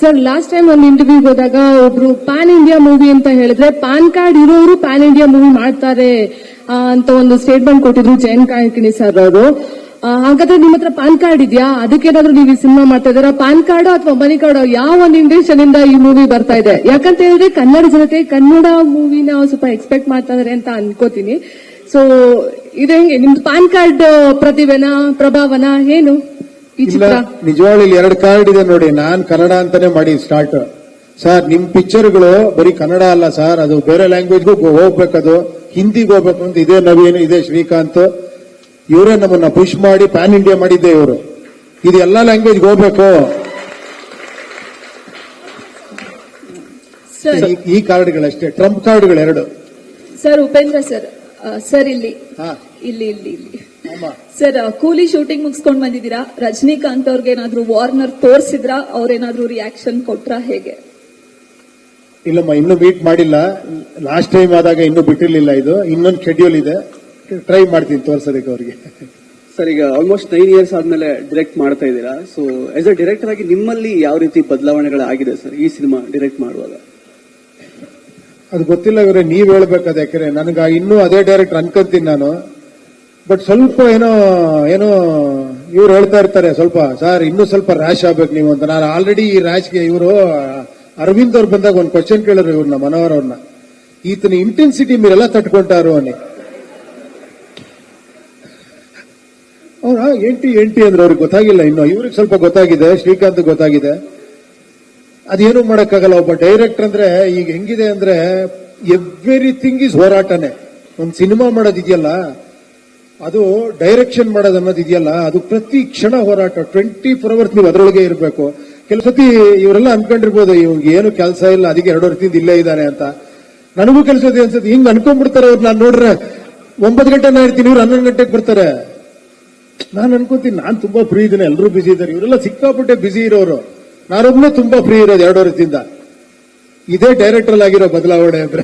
Sir last time ಒಂದು ಇಂಟರ್ವ್ಯೂಗೆ ಹೋದಾಗ ಒಬ್ರು ಪ್ಯಾನ್ ಇಂಡಿಯಾ ಮೂವಿ ಅಂತ ಹೇಳಿದ್ರೆ ಪ್ಯಾನ್ ಕಾರ್ಡ್ ಇರೋರು ಪ್ಯಾನ್ ಇಂಡಿಯಾ ಮೂವಿ ಮಾಡ್ತಾರೆ ಅಂತ ಒಂದು ಸ್ಟೇಟ್ಮೆಂಟ್ ಕೊಟ್ಟಿದ್ರು ಜಯಂತ್ ಕಾಯ್ಕಿಣಿ ಸರ್ ಅವರು. ಹಾಗಾದ್ರೆ ನಿಮ್ಮ ಹತ್ರ ಪಾನ್ ಕಾರ್ಡ್ ಇದೆಯಾ? ಅದಕ್ಕೇನಾದ್ರೂ ನೀವು ಈ ಸಿನಿಮಾ ಮಾಡ್ತಾ ಇದ್ದೀರಾ? ಪಾನ್ ಕಾರ್ಡ್ ಅಥವಾ ಮನಿ ಕಾರ್ಡ್ ಯಾವ ಒಂದು ಇಂಟೆನ್ಷನ್ ಇಂದ ಈ ಮೂವಿ ಬರ್ತಾ ಇದೆ? ಯಾಕಂತ ಹೇಳಿದ್ರೆ ಕನ್ನಡ ಜನತೆ ಕನ್ನಡ ಮೂವಿನ ಸ್ವಲ್ಪ ಎಕ್ಸ್ಪೆಕ್ಟ್ ಮಾಡ್ತಾ ಇದಾರೆ ಅಂತ ಅನ್ಕೋತೀನಿ. ಸೊ ಇದು ಹೆಂಗೆ ನಿಮ್ದು ಪಾನ್ ಕಾರ್ಡ್ ಪ್ರತಿಭೆನ ಪ್ರಭಾವನ ಏನು ಈ ಚಿತ್ರ? ನಿಜವಾಗ್ಲೂ ಎರಡು ಕಾರ್ಡ್ ಇದೆ ನೋಡಿ. ನಾನ್ ಕನ್ನಡ ಅಂತಾನೆ ಮಾಡಿ ಸ್ಟಾರ್ಟ್ ಸರ್. ನಿಮ್ ಪಿಕ್ಚರ್ಗಳು ಬರೀ ಕನ್ನಡ ಅಲ್ಲ ಸರ್, ಅದು ಬೇರೆ ಲ್ಯಾಂಗ್ವೇಜ್ಗೂ ಹೋಗ್ಬೇಕದು, ಹಿಂದಿಗೆ ಹೋಗ್ಬೇಕು ಅಂತ. ಇದೇ ನವೀನ್, ಇದೇ ಶ್ರೀಕಾಂತ್, ಇವರೇ ನಮ್ಮನ್ನ ಪುಷ್ ಮಾಡಿ ಪ್ಯಾನ್ ಇಂಡಿಯಾ ಮಾಡಿದ್ದೆ ಇವರು. ಇದು ಎಲ್ಲಾ ಲ್ಯಾಂಗ್ವೇಜ್ಗೆ ಹೋಗ್ಬೇಕು. ಈ ಕಾರ್ಡ್ಗಳಷ್ಟೇ, ಟ್ರಂಪ್ ಕಾರ್ಡ್ಗಳು ಎರಡು. ಸರ್ ಉಪೇಂದ್ರ ಸರ್, ಸರ್ ಇಲ್ಲಿ ಇಲ್ಲಿ ಇಲ್ಲಿ ಇಲ್ಲಿ ಸರ್, ಕೂಲಿ ಶೂಟಿಂಗ್ ಮುಗಿಸ್ಕೊಂಡ್ ಬಂದಿದ್ದೀರಾ. ರಜನಿಕಾಂತ್ ಅವ್ರಿಗೆ ಏನಾದ್ರು ವಾರ್ನರ್ ತೋರಿಸಿದ್ರಾ? ಅವ್ರೇನಾದ್ರು ರಿಯಾಕ್ಷನ್ ಕೊಟ್ರಾ? ಹೇಗೆ? ಇಲ್ಲಮ್ಮ, ಇನ್ನೂ ಮೀಟ್ ಮಾಡಿಲ್ಲ. ಲಾಸ್ಟ್ ಟೈಮ್ ಆದಾಗ ಇನ್ನೂ ಬಿಟ್ಟಿರ್ಲಿಲ್ಲ. ಇದು ಇನ್ನೊಂದು ಶೆಡ್ಯೂಲ್ ಇದೆ, ಟ್ರೈ ಮಾಡ್ತೀನಿ ತೋರ್ಸೋದಕ್ಕೆ ಅವ್ರಿಗೆ. ಸರ್, ಈಗ ಆಲ್ಮೋಸ್ಟ್ 9 years ಆದ್ಮೇಲೆ ಡೈರೆಕ್ಟ್ ಮಾಡ್ತಾ ಇದ್ದೀರಾ. ಸೊ ಆಸ್ ಅ ಡೈರೆಕ್ಟರ್ ಆಗಿ ನಿಮ್ಮಲ್ಲಿ ಯಾವ ರೀತಿ ಬದಲಾವಣೆಗಳಾಗಿದೆ ಸರ್ ಈ ಸಿನಿಮಾ ಡೈರೆಕ್ಟ್ ಮಾಡುವಾಗ? ಅದು ಗೊತ್ತಿಲ್ಲ ಇವರೇ, ನೀವ್ ಹೇಳ್ಬೇಕಾದ. ಯಾಕಂದ್ರೆ ನನಗೆ ಇನ್ನೂ ಅದೇ ಡೈರೆಕ್ಟರ್ ಅನ್ಕೊಂತೀನಿ ನಾನು. ಬಟ್ ಸ್ವಲ್ಪ ಏನೋ ಏನೋ ಇವ್ರು ಹೇಳ್ತಾ ಇರ್ತಾರೆ, ಸ್ವಲ್ಪ ಸರ್ ಇನ್ನೂ ಸ್ವಲ್ಪ ರ್ಯಾಶ್ ಆಗ್ಬೇಕು ನೀವು ಅಂತ. ನಾನು ಆಲ್ರೆಡಿ ಈ ರ್ಯಾಶ್ಗೆ ಇವರು ಅರವಿಂದ್ ಅವ್ರು ಬಂದಾಗ ಒಂದು ಕ್ವಶನ್ ಕೇಳಿದ್ರು ಇವ್ರನ್ನ, ಮನೋಹರ್ ಅವ್ರನ್ನ, ಈತನ ಇಂಟೆನ್ಸಿಟಿ మీరెಲ್ಲ ತಟ್ಕೊಂಟಾರು అని. ಅವ್ರ ಎಂಟಿ ಅಂದ್ರೆ ಅವ್ರಿಗೆ ಗೊತ್ತಾಗಿಲ್ಲ ಇನ್ನು. ಇವ್ರಿಗೆ ಸ್ವಲ್ಪ ಗೊತ್ತಾಗಿದೆ, ಶ್ರೀಕಾಂತ್ ಗೊತ್ತಾಗಿದೆ. ಅದೇನು ಮಾಡಕ್ಕಾಗಲ್ಲ. ಒಬ್ಬ ಡೈರೆಕ್ಟರ್ ಅಂದ್ರೆ ಈಗ ಹೆಂಗಿದೆ ಅಂದ್ರೆ ಎವ್ರಿಥಿಂಗ್ ಈಸ್ ಹೋರಾಟನೇ. ಒಂದು ಸಿನಿಮಾ ಮಾಡೋದಿದೆಯಲ್ಲ, ಅದು ಡೈರೆಕ್ಷನ್ ಮಾಡೋದು ಅನ್ನೋದಿದೆಯಲ್ಲ, ಅದು ಪ್ರತಿ ಕ್ಷಣ ಹೋರಾಟ. 24 hours ನೀವು ಅದರೊಳಗೆ ಇರಬೇಕು. ಕೆಲವು ಸತಿ ಇವರೆಲ್ಲ ಅನ್ಕೊಂಡಿರ್ಬೋದು ಇವ್ಗೆ ಏನು ಕೆಲಸ ಇಲ್ಲ, ಅದಕ್ಕೆ 2 ವರ್ಷದಿಂದ ಇಲ್ಲೇ ಇದ್ದಾನೆ ಅಂತ. ನನಗೂ ಕೆಲಸ ಇದೆ ಅನ್ಸುತ್ತೆ. ಹಿಂಗ್ ಅನ್ಕೊಂಡ್ಬಿಡ್ತಾರೆ ಅವ್ರು. ನಾನು ನೋಡ್ರೆ 9 ಗಂಟೆ ನಾ ಇರ್ತೀನಿ, ಇವ್ರು 11 ಗಂಟೆಗೆ ಬರ್ತಾರೆ. ನಾನು ಅನ್ಕೋತೀನಿ ನಾನ್ ತುಂಬಾ ಫ್ರೀ ಇದ್ದೀನಿ, ಎಲ್ಲರೂ ಬಿಸಿ ಇದ್ದಾರೆ. ಇವರೆಲ್ಲ ಸಿಕ್ಕಾಪಟ್ಟೆ ಬಿಸಿ ಇರೋರು, ನಾನೊಬ್ಬನೇ ತುಂಬಾ ಫ್ರೀ ಇರೋದು 2 ವರ್ಷದಿಂದ. ಇದೇ ಡೈರೆಕ್ಟರ್ ಆಗಿರೋ ಬದಲಾವಣೆ ಅಂದ್ರೆ